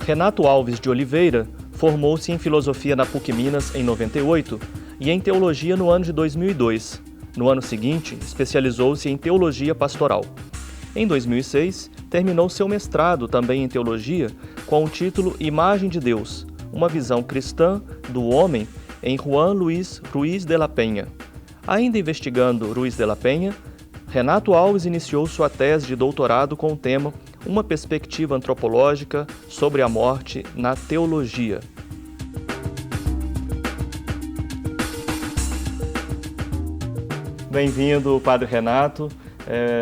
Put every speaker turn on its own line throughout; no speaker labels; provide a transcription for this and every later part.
Renato Alves de Oliveira formou-se em Filosofia na PUC Minas em 98 e em Teologia no ano de 2002. No ano seguinte, especializou-se em Teologia Pastoral. Em 2006, terminou seu mestrado também em Teologia com o título Imagem de Deus, uma visão cristã do homem em Juan Luis Ruiz de la Penha. Ainda investigando Ruiz de la Penha, Renato Alves iniciou sua tese de doutorado com o tema Uma perspectiva antropológica sobre a morte na teologia. Bem-vindo, Padre Renato,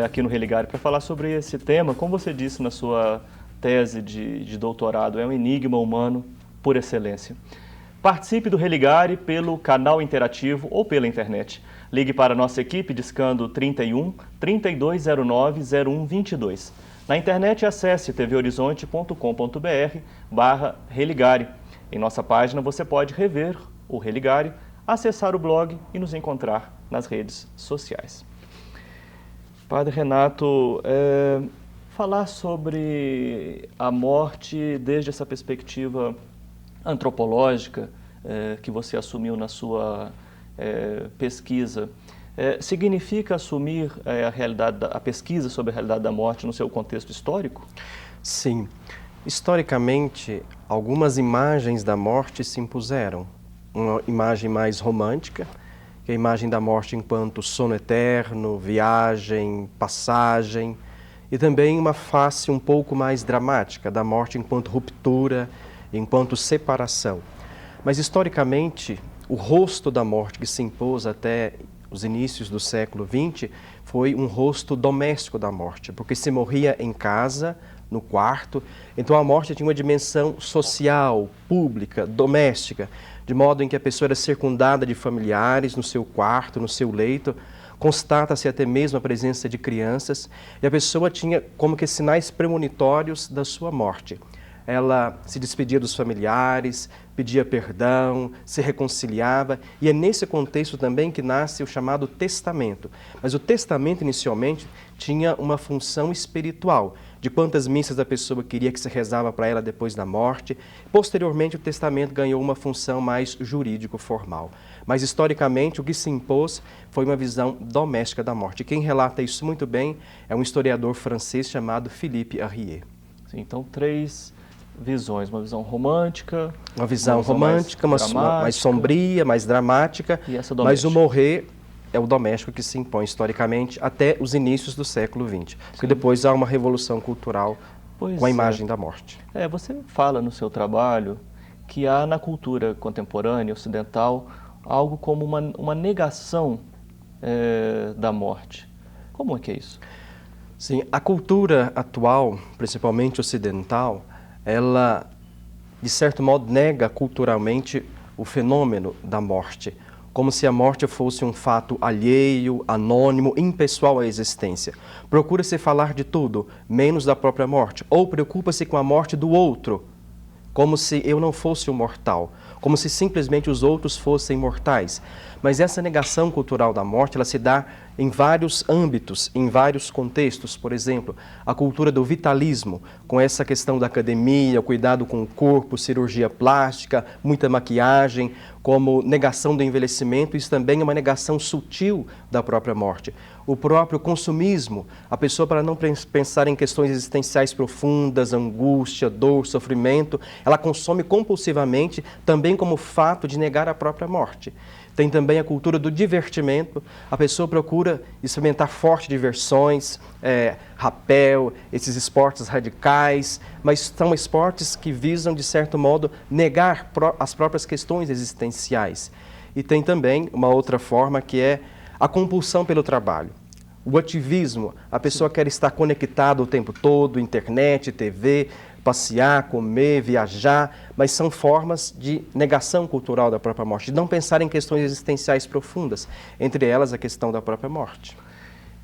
aqui no Religare para falar sobre esse tema. Como você disse na sua tese de doutorado, é um enigma humano por excelência. Participe do Religare pelo canal interativo ou pela internet. Ligue para a nossa equipe discando 31 3209 0122. Na internet, acesse tvhorizonte.com.br/Religare. Em nossa página, você pode rever o Religare, acessar o blog e nos encontrar nas redes sociais. Padre Renato, falar sobre a morte desde essa perspectiva antropológica que você assumiu na sua pesquisa, significa assumir a pesquisa sobre a realidade da morte no seu contexto histórico?
Sim. Historicamente, algumas imagens da morte se impuseram. Uma imagem mais romântica, que é a imagem da morte enquanto sono eterno, viagem, passagem, e também uma face um pouco mais dramática da morte enquanto ruptura, enquanto separação. Mas, historicamente, o rosto da morte que se impôs até os inícios do século XX foi um rosto doméstico da morte, porque se morria em casa, no quarto, então a morte tinha uma dimensão social, pública, doméstica, de modo em que a pessoa era circundada de familiares no seu quarto, no seu leito, constata-se até mesmo a presença de crianças, e a pessoa tinha como que sinais premonitórios da sua morte. Ela se despedia dos familiares, pedia perdão, se reconciliava, e é nesse contexto também que nasce o chamado testamento. Mas o testamento, inicialmente, tinha uma função espiritual, de quantas missas a pessoa queria que se rezava para ela depois da morte. Posteriormente, o testamento ganhou uma função mais jurídico-formal. Mas, historicamente, o que se impôs foi uma visão doméstica da morte. E quem relata isso muito bem é um historiador francês chamado Philippe Arrier.
Sim, então, três visões, uma visão romântica,
uma visão romântica, mais sombria, mais dramática, mas o morrer é o doméstico que se impõe historicamente até os inícios do século XX, porque depois há uma revolução cultural com a imagem da morte.
Você fala no seu trabalho que há na cultura contemporânea ocidental algo como uma negação da morte. Como é que é isso?
Sim, a cultura atual, principalmente ocidental, ela, de certo modo, nega culturalmente o fenômeno da morte, como se a morte fosse um fato alheio, anônimo, impessoal à existência. Procura-se falar de tudo, menos da própria morte, ou preocupa-se com a morte do outro, como se eu não fosse um mortal, como se simplesmente os outros fossem mortais. Mas essa negação cultural da morte, ela se dá em vários âmbitos, em vários contextos. Por exemplo, a cultura do vitalismo, com essa questão da academia, o cuidado com o corpo, cirurgia plástica, muita maquiagem, como negação do envelhecimento, isso também é uma negação sutil da própria morte. O próprio consumismo, a pessoa, para não pensar em questões existenciais profundas, angústia, dor, sofrimento, ela consome compulsivamente, também como fato de negar a própria morte. Tem também a cultura do divertimento, a pessoa procura experimentar fortes diversões, rapel, esses esportes radicais, mas são esportes que visam, de certo modo, negar as próprias questões existenciais. E tem também uma outra forma que é a compulsão pelo trabalho. O ativismo, a pessoa quer estar conectada o tempo todo, internet, TV, passear, comer, viajar, mas são formas de negação cultural da própria morte, de não pensar em questões existenciais profundas, entre elas a questão da própria morte.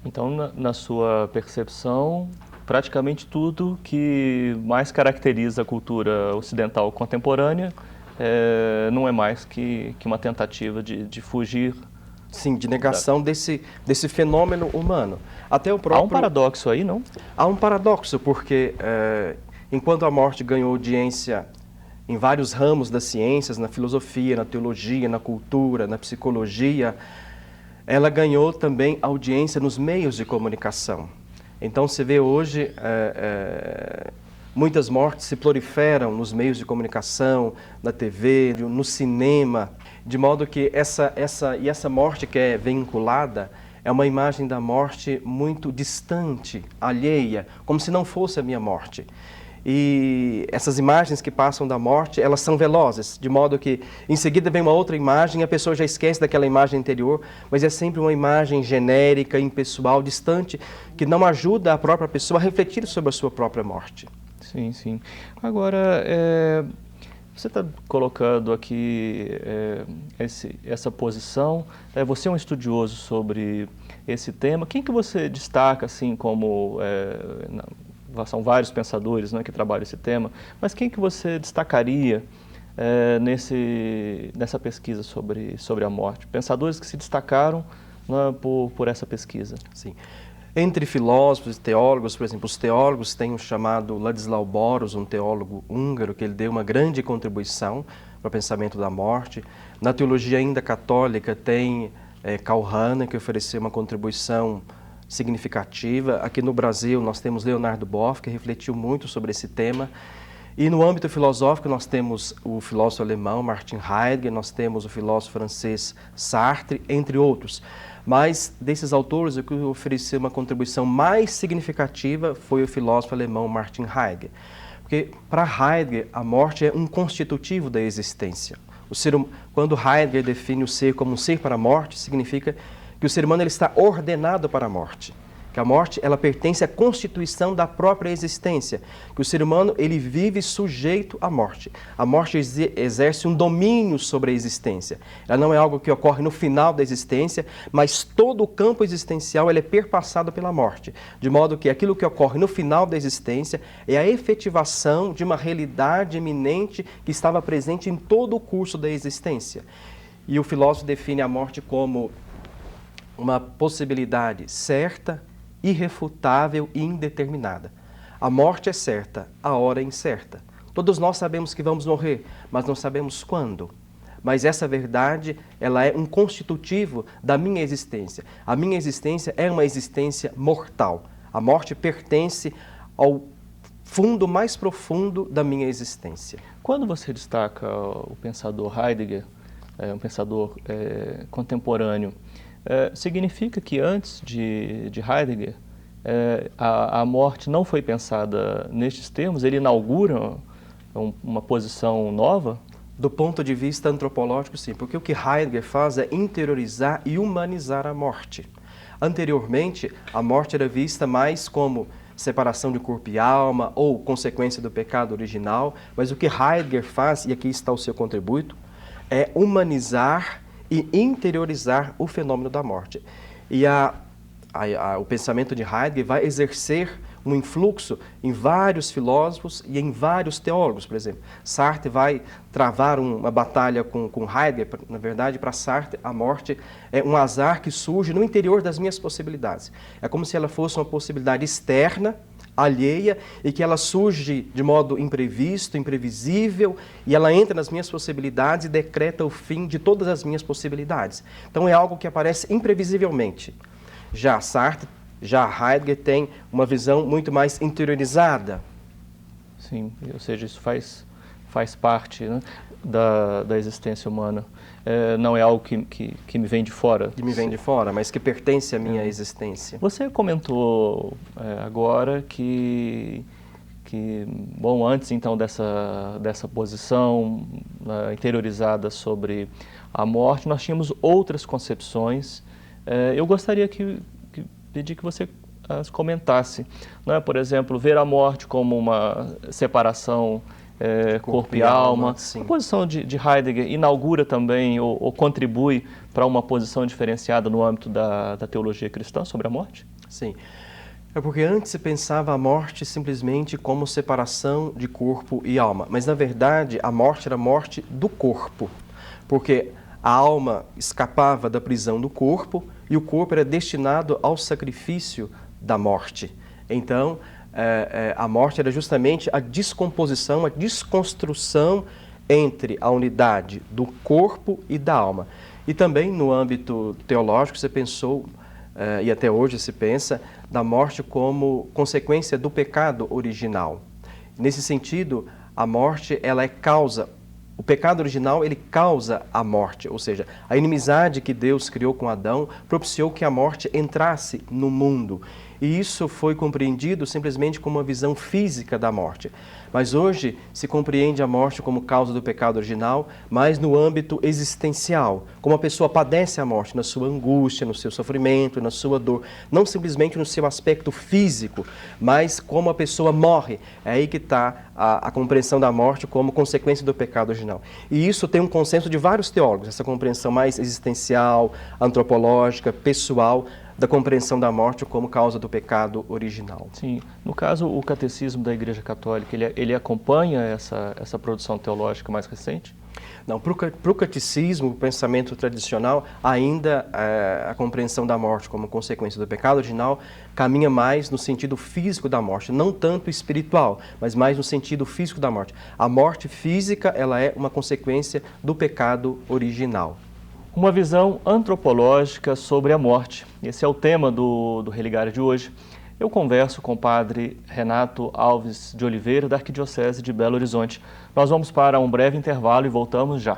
Então, na sua percepção, praticamente tudo que mais caracteriza a cultura ocidental contemporânea não é mais que uma tentativa de fugir.
Sim, de negação desse fenômeno humano. Até o próprio...
Há um paradoxo aí, não?
Há um paradoxo, porque enquanto a morte ganhou audiência em vários ramos das ciências, na filosofia, na teologia, na cultura, na psicologia, ela ganhou também audiência nos meios de comunicação. Então, se vê hoje, muitas mortes se proliferam nos meios de comunicação, na TV, no cinema, de modo que essa morte que é vinculada é uma imagem da morte muito distante, alheia, como se não fosse a minha morte. E essas imagens que passam da morte, elas são velozes, de modo que em seguida vem uma outra imagem e a pessoa já esquece daquela imagem anterior, mas é sempre uma imagem genérica, impessoal, distante, que não ajuda a própria pessoa a refletir sobre a sua própria morte.
Sim, sim. Agora, você está colocando aqui essa posição, você é um estudioso sobre esse tema. Quem que você destaca assim como... são vários pensadores, né, que trabalham esse tema, mas quem que você destacaria nessa pesquisa sobre a morte? Pensadores que se destacaram, né, por essa pesquisa.
Sim. Entre filósofos e teólogos, por exemplo, os teólogos têm o chamado Ladislau Boros, um teólogo húngaro, que ele deu uma grande contribuição para o pensamento da morte. Na teologia ainda católica tem Karl Rahner, que ofereceu uma contribuição significativa. Aqui no Brasil nós temos Leonardo Boff, que refletiu muito sobre esse tema. E no âmbito filosófico nós temos o filósofo alemão Martin Heidegger, nós temos o filósofo francês Sartre, entre outros. Mas desses autores, o que ofereceu uma contribuição mais significativa foi o filósofo alemão Martin Heidegger. Porque para Heidegger a morte é um constitutivo da existência. Quando Heidegger define o ser como um ser para a morte, significa que o ser humano ele está ordenado para a morte, que a morte ela pertence à constituição da própria existência, que o ser humano ele vive sujeito à morte. A morte exerce um domínio sobre a existência. Ela não é algo que ocorre no final da existência, mas todo o campo existencial ele é perpassado pela morte, de modo que aquilo que ocorre no final da existência é a efetivação de uma realidade iminente que estava presente em todo o curso da existência. E o filósofo define a morte como uma possibilidade certa, irrefutável e indeterminada. A morte é certa, a hora é incerta. Todos nós sabemos que vamos morrer, mas não sabemos quando. Mas essa verdade, ela é um constitutivo da minha existência. A minha existência é uma existência mortal. A morte pertence ao fundo mais profundo da minha existência.
Quando você destaca o pensador Heidegger, um pensador contemporâneo, significa que antes de Heidegger, a morte não foi pensada nestes termos? Ele inaugura uma posição nova?
Do ponto de vista antropológico, sim, porque o que Heidegger faz é interiorizar e humanizar a morte. Anteriormente, a morte era vista mais como separação de corpo e alma ou consequência do pecado original, mas o que Heidegger faz, e aqui está o seu contributo, é humanizar e interiorizar o fenômeno da morte. E o pensamento de Heidegger vai exercer um influxo em vários filósofos e em vários teólogos, por exemplo. Sartre vai travar uma batalha com Heidegger. Na verdade, para Sartre, a morte é um azar que surge no interior das minhas possibilidades. É como se ela fosse uma possibilidade externa, alheia, e que ela surge de modo imprevisto, imprevisível, e ela entra nas minhas possibilidades e decreta o fim de todas as minhas possibilidades. Então é algo que aparece imprevisivelmente. Já Heidegger tem uma visão muito mais interiorizada.
Sim, ou seja, isso faz parte, né, da existência humana. Não é algo que me vem de fora.
Que me vem de fora, mas que pertence à minha existência.
Você comentou agora que, bom, antes então dessa posição interiorizada sobre a morte, nós tínhamos outras concepções. Eu gostaria pedir que você as comentasse. Não é? Por exemplo, ver a morte como uma separação corpo e alma.
Sim.
A posição de Heidegger inaugura também ou contribui para uma posição diferenciada no âmbito da teologia cristã sobre a morte?
Sim. É porque antes se pensava a morte simplesmente como separação de corpo e alma, mas na verdade a morte era a morte do corpo, porque a alma escapava da prisão do corpo e o corpo era destinado ao sacrifício da morte. Então, a morte era justamente a descomposição, a desconstrução entre a unidade do corpo e da alma. E também no âmbito teológico você pensou, e até hoje se pensa, da morte como consequência do pecado original. Nesse sentido, a morte ela é causa. O pecado original, ele causa a morte, ou seja, a inimizade que Deus criou com Adão propiciou que a morte entrasse no mundo. E isso foi compreendido simplesmente como uma visão física da morte. Mas hoje se compreende a morte como causa do pecado original, mas no âmbito existencial, como a pessoa padece a morte na sua angústia, no seu sofrimento, na sua dor, não simplesmente no seu aspecto físico, mas como a pessoa morre. É aí que está a compreensão da morte como consequência do pecado original. E isso tem um consenso de vários teólogos, essa compreensão mais existencial, antropológica, pessoal, da compreensão da morte como causa do pecado original.
Sim. No caso, o Catecismo da Igreja Católica, ele acompanha essa produção teológica mais recente?
Não, para o catecismo, o pensamento tradicional, ainda a compreensão da morte como consequência do pecado original caminha mais no sentido físico da morte, não tanto espiritual, mas mais no sentido físico da morte. A morte física, ela é uma consequência do pecado original.
Uma visão antropológica sobre a morte. Esse é o tema do Religare de hoje. Eu converso com o padre Renato Alves de Oliveira, da Arquidiocese de Belo Horizonte. Nós vamos para um breve intervalo e voltamos já.